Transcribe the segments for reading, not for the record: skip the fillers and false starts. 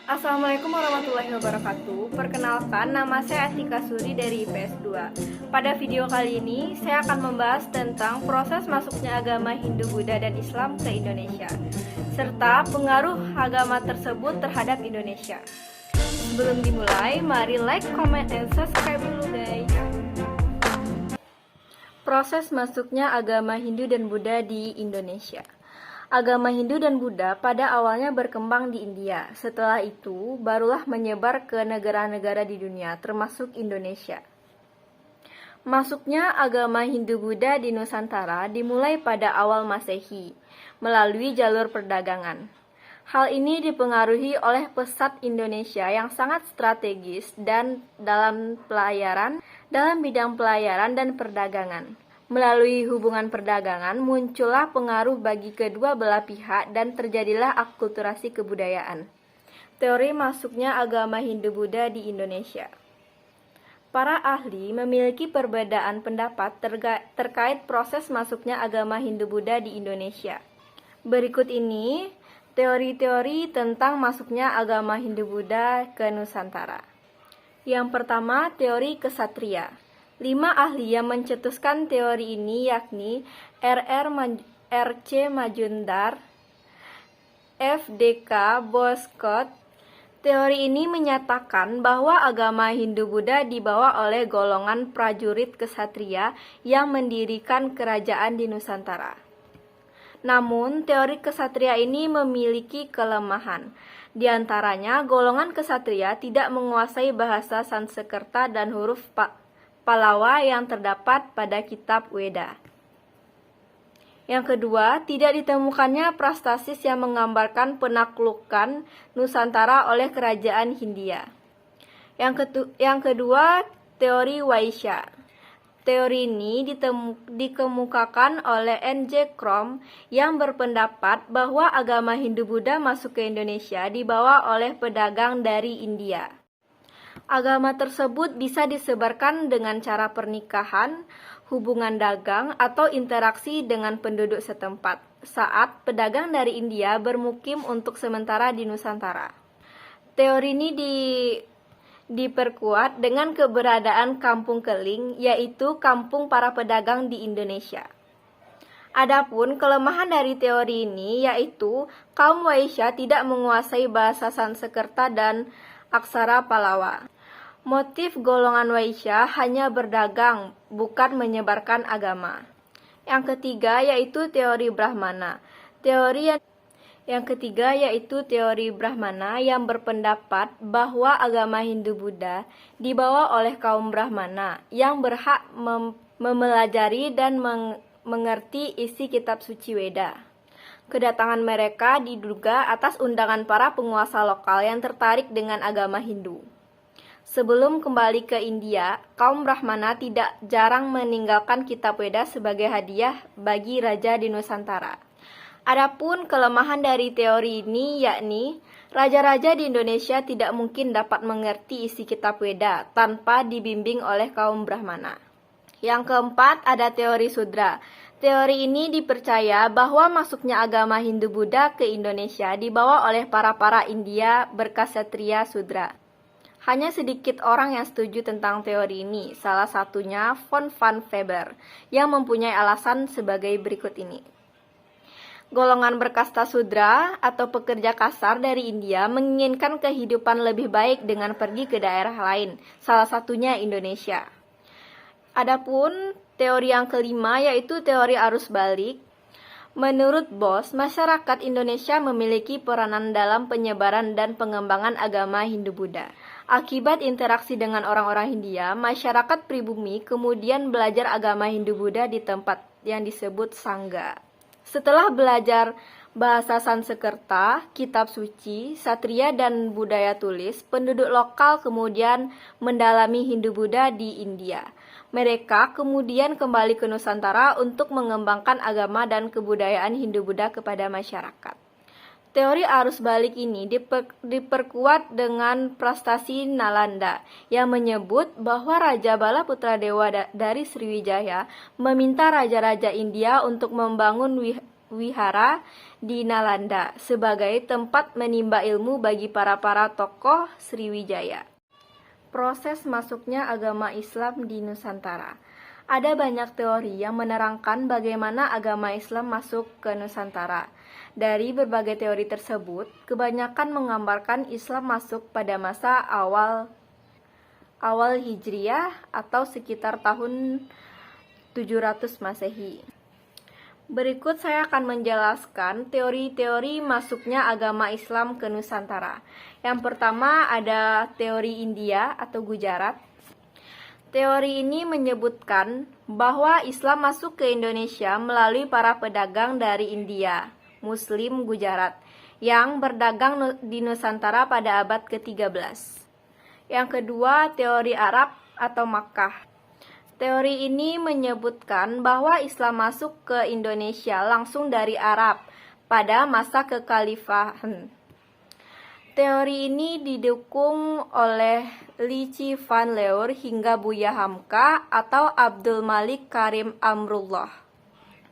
Assalamualaikum warahmatullahi wabarakatuh. Perkenalkan, nama saya Atika Suri dari IPS 2. Pada video kali ini, saya akan membahas tentang proses masuknya agama Hindu, Buddha, dan Islam ke Indonesia, serta pengaruh agama tersebut terhadap Indonesia. Sebelum dimulai, mari like, comment, dan subscribe dulu guys. Proses masuknya agama Hindu dan Buddha di Indonesia. Agama Hindu dan Buddha pada awalnya berkembang di India. Setelah itu, barulah menyebar ke negara-negara di dunia, termasuk Indonesia. Masuknya agama Hindu-Buddha di Nusantara dimulai pada awal Masehi, melalui jalur perdagangan. Hal ini dipengaruhi oleh pesat Indonesia yang sangat strategis dan dalam bidang pelayaran dan perdagangan. Melalui hubungan perdagangan, muncullah pengaruh bagi kedua belah pihak dan terjadilah akulturasi kebudayaan. Teori masuknya agama Hindu-Buddha di Indonesia. Para ahli memiliki perbedaan pendapat terkait proses masuknya agama Hindu-Buddha di Indonesia. Berikut ini teori-teori tentang masuknya agama Hindu-Buddha ke Nusantara. Yang pertama, teori kesatria. 5 ahli yang mencetuskan teori ini yakni R.C. Majumdar, F.D.K. Boscott. Teori ini menyatakan bahwa agama Hindu-Buddha dibawa oleh golongan prajurit kesatria yang mendirikan kerajaan di Nusantara. Namun, teori kesatria ini memiliki kelemahan. Di antaranya, golongan kesatria tidak menguasai bahasa Sanskerta dan huruf Palawa yang terdapat pada kitab Weda. Yang kedua, tidak ditemukannya prastasis yang menggambarkan penaklukan Nusantara oleh kerajaan Hindia. Yang kedua, teori Waisya. Teori ini dikemukakan oleh N.J. Krom yang berpendapat bahwa agama Hindu-Buddha masuk ke Indonesia dibawa oleh pedagang dari India. Agama tersebut bisa disebarkan dengan cara pernikahan, hubungan dagang, atau interaksi dengan penduduk setempat saat pedagang dari India bermukim untuk sementara di Nusantara. Teori ini diperkuat dengan keberadaan kampung keling, yaitu kampung para pedagang di Indonesia. Adapun kelemahan dari teori ini yaitu kaum Waisya tidak menguasai bahasa Sanskerta dan aksara Palawa. Motif golongan Waisya hanya berdagang, bukan menyebarkan agama. Yang ketiga yaitu teori Brahmana. Yang ketiga yaitu teori Brahmana yang berpendapat bahwa agama Hindu-Buddha dibawa oleh kaum Brahmana yang berhak mempelajari dan mengerti isi kitab suci Weda. Kedatangan mereka diduga atas undangan para penguasa lokal yang tertarik dengan agama Hindu. Sebelum kembali ke India, kaum Brahmana tidak jarang meninggalkan kitab Weda sebagai hadiah bagi raja di Nusantara. Adapun kelemahan dari teori ini yakni raja-raja di Indonesia tidak mungkin dapat mengerti isi kitab Weda tanpa dibimbing oleh kaum Brahmana. Yang keempat ada teori Sudra. Teori ini dipercaya bahwa masuknya agama Hindu-Buddha ke Indonesia dibawa oleh para India berksatria Sudra. Hanya sedikit orang yang setuju tentang teori ini, salah satunya von van Weber, yang mempunyai alasan sebagai berikut ini. Golongan berkasta Sudra atau pekerja kasar dari India menginginkan kehidupan lebih baik dengan pergi ke daerah lain, salah satunya Indonesia. Adapun teori yang kelima yaitu teori arus balik. Menurut Bos, masyarakat Indonesia memiliki peranan dalam penyebaran dan pengembangan agama Hindu-Buddha. Akibat interaksi dengan orang-orang Hindia, masyarakat pribumi kemudian belajar agama Hindu-Buddha di tempat yang disebut Sangga. Setelah belajar bahasa Sanskerta, kitab suci, satria, dan budaya tulis, penduduk lokal kemudian mendalami Hindu-Buddha di India. Mereka kemudian kembali ke Nusantara untuk mengembangkan agama dan kebudayaan Hindu-Buddha kepada masyarakat. Teori arus balik ini diperkuat dengan prestasi Nalanda yang menyebut bahwa Raja Bala Putra Dewa dari Sriwijaya meminta raja-raja India untuk membangun wihara di Nalanda sebagai tempat menimba ilmu bagi para tokoh Sriwijaya. Proses masuknya agama Islam di Nusantara. Ada banyak teori yang menerangkan bagaimana agama Islam masuk ke Nusantara. Dari berbagai teori tersebut, kebanyakan menggambarkan Islam masuk pada masa awal Hijriah atau sekitar tahun 700 Masehi. Berikut saya akan menjelaskan teori-teori masuknya agama Islam ke Nusantara. Yang pertama ada teori India atau Gujarat. Teori ini menyebutkan bahwa Islam masuk ke Indonesia melalui para pedagang dari India, Muslim Gujarat, yang berdagang di Nusantara pada abad ke-13. Yang kedua, teori Arab atau Makkah. Teori ini menyebutkan bahwa Islam masuk ke Indonesia langsung dari Arab pada masa kekhalifahan. Teori ini didukung oleh Lici van Leur hingga Buya Hamka atau Abdul Malik Karim Amrullah.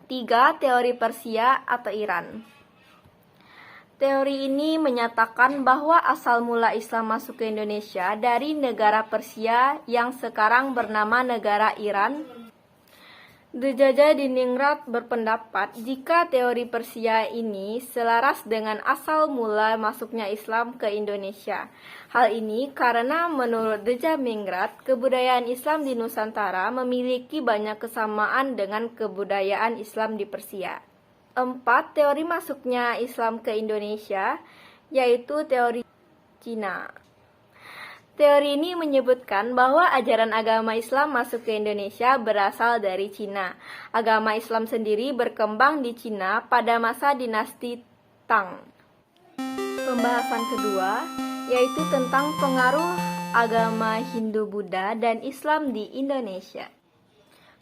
3. Teori Persia atau Iran. Teori ini menyatakan bahwa asal mula Islam masuk ke Indonesia dari negara Persia yang sekarang bernama negara Iran. Djaja Diningrat berpendapat jika teori Persia ini selaras dengan asal mula masuknya Islam ke Indonesia. Hal ini karena menurut Djaja Diningrat, kebudayaan Islam di Nusantara memiliki banyak kesamaan dengan kebudayaan Islam di Persia. 4. Teori masuknya Islam ke Indonesia, yaitu teori Cina. Teori ini menyebutkan bahwa ajaran agama Islam masuk ke Indonesia berasal dari Cina. Agama Islam sendiri berkembang di Cina pada masa dinasti Tang. Pembahasan kedua, yaitu tentang pengaruh agama Hindu-Buddha dan Islam di Indonesia.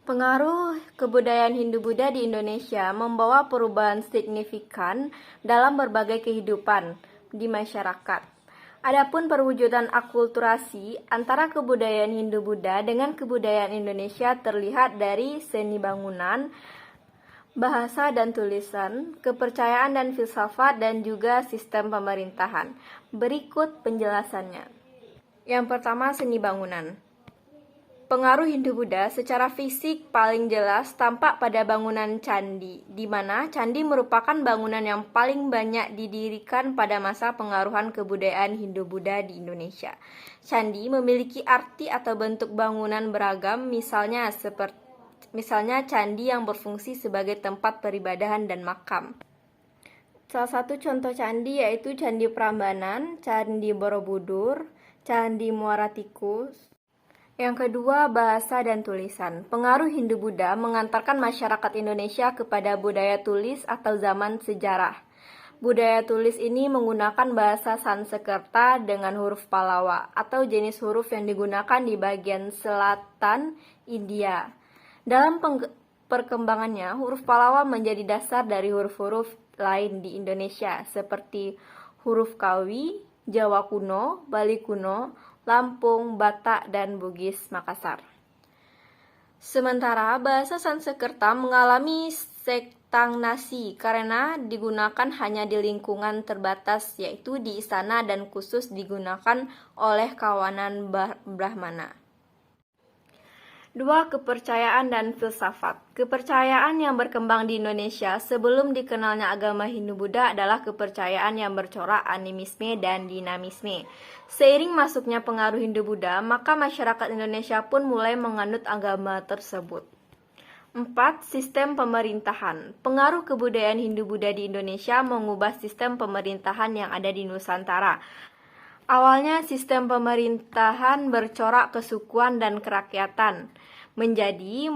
Pengaruh kebudayaan Hindu-Buddha di Indonesia membawa perubahan signifikan dalam berbagai kehidupan di masyarakat. Adapun perwujudan akulturasi antara kebudayaan Hindu-Buddha dengan kebudayaan Indonesia terlihat dari seni bangunan, bahasa dan tulisan, kepercayaan dan filsafat, dan juga sistem pemerintahan. Berikut penjelasannya. Yang pertama, seni bangunan. Pengaruh Hindu-Buddha secara fisik paling jelas tampak pada bangunan candi, di mana candi merupakan bangunan yang paling banyak didirikan pada masa pengaruhan kebudayaan Hindu-Buddha di Indonesia. Candi memiliki arti atau bentuk bangunan beragam, misalnya candi yang berfungsi sebagai tempat peribadahan dan makam. Salah satu contoh candi yaitu Candi Prambanan, Candi Borobudur, Candi Muara Tikus. Yang kedua, bahasa dan tulisan. Pengaruh Hindu-Buddha mengantarkan masyarakat Indonesia kepada budaya tulis atau zaman sejarah. Budaya tulis ini menggunakan bahasa Sanskerta dengan huruf Pallawa atau jenis huruf yang digunakan di bagian selatan India. Dalam perkembangannya, huruf Pallawa menjadi dasar dari huruf-huruf lain di Indonesia seperti huruf Kawi, Jawa kuno, Bali kuno, Lampung, Batak, dan Bugis Makassar. Sementara bahasa Sanskerta mengalami stagnasi karena digunakan hanya di lingkungan terbatas, yaitu di istana dan khusus digunakan oleh kawanan Brahmana. 2. Kepercayaan dan filsafat. Kepercayaan yang berkembang di Indonesia sebelum dikenalnya agama Hindu-Buddha adalah kepercayaan yang bercorak animisme dan dinamisme. Seiring masuknya pengaruh Hindu-Buddha, maka masyarakat Indonesia pun mulai menganut agama tersebut. 4. Sistem pemerintahan. Pengaruh kebudayaan Hindu-Buddha di Indonesia mengubah sistem pemerintahan yang ada di Nusantara. Awalnya sistem pemerintahan bercorak kesukuan dan kerakyatan, menjadi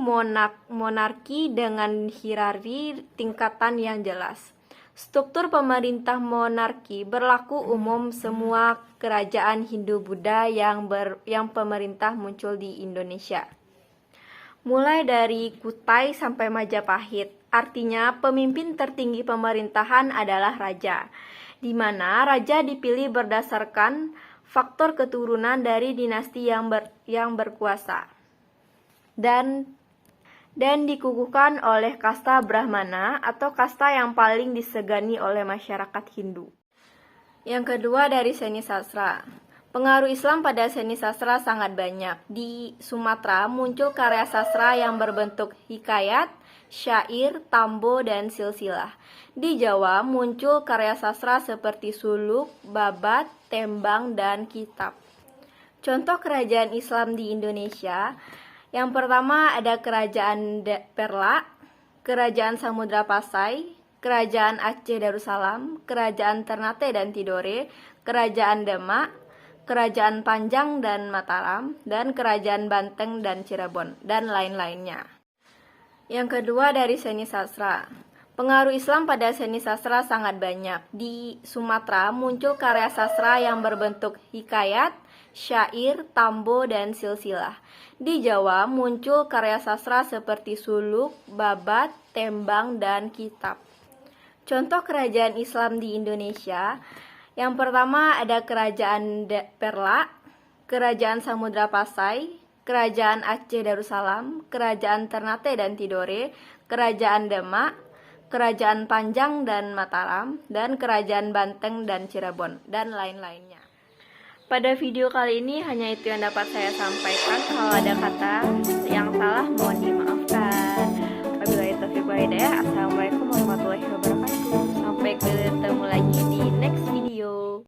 monarki dengan hierarki tingkatan yang jelas. Struktur pemerintah monarki berlaku umum semua kerajaan Hindu-Buddha yang pemerintah muncul di Indonesia. Mulai dari Kutai sampai Majapahit, artinya pemimpin tertinggi pemerintahan adalah raja, di mana raja dipilih berdasarkan faktor keturunan dari dinasti yang berkuasa. Dan dan dikukuhkan oleh kasta Brahmana atau kasta yang paling disegani oleh masyarakat Hindu. Yang kedua dari seni sastra. Pengaruh Islam pada seni sastra sangat banyak. Di Sumatera muncul karya sastra yang berbentuk hikayat, syair, tambo, dan silsilah. Di Jawa muncul karya sastra seperti suluk, babat, tembang, dan kitab. Contoh kerajaan Islam di Indonesia, yang pertama ada Kerajaan Perla, Kerajaan Samudra Pasai, Kerajaan Aceh Darussalam, Kerajaan Ternate dan Tidore, Kerajaan Demak, Kerajaan Panjang dan Mataram, dan Kerajaan Banteng dan Cirebon, dan lain-lainnya. Yang kedua dari seni sastra. Pengaruh Islam pada seni sastra sangat banyak. Di Sumatera muncul karya sastra yang berbentuk hikayat, syair, tambo, dan silsilah. Di Jawa muncul karya sastra seperti suluk, babat, tembang, dan kitab. Contoh kerajaan Islam di Indonesia, yang pertama ada Kerajaan Perla, Kerajaan Samudra Pasai, Kerajaan Aceh Darussalam, Kerajaan Ternate dan Tidore, Kerajaan Demak, Kerajaan Panjang dan Mataram, dan Kerajaan Banteng dan Cirebon, dan lain-lainnya. Pada video kali ini hanya itu yang dapat saya sampaikan. Kalau ada kata yang salah mohon dimaafkan.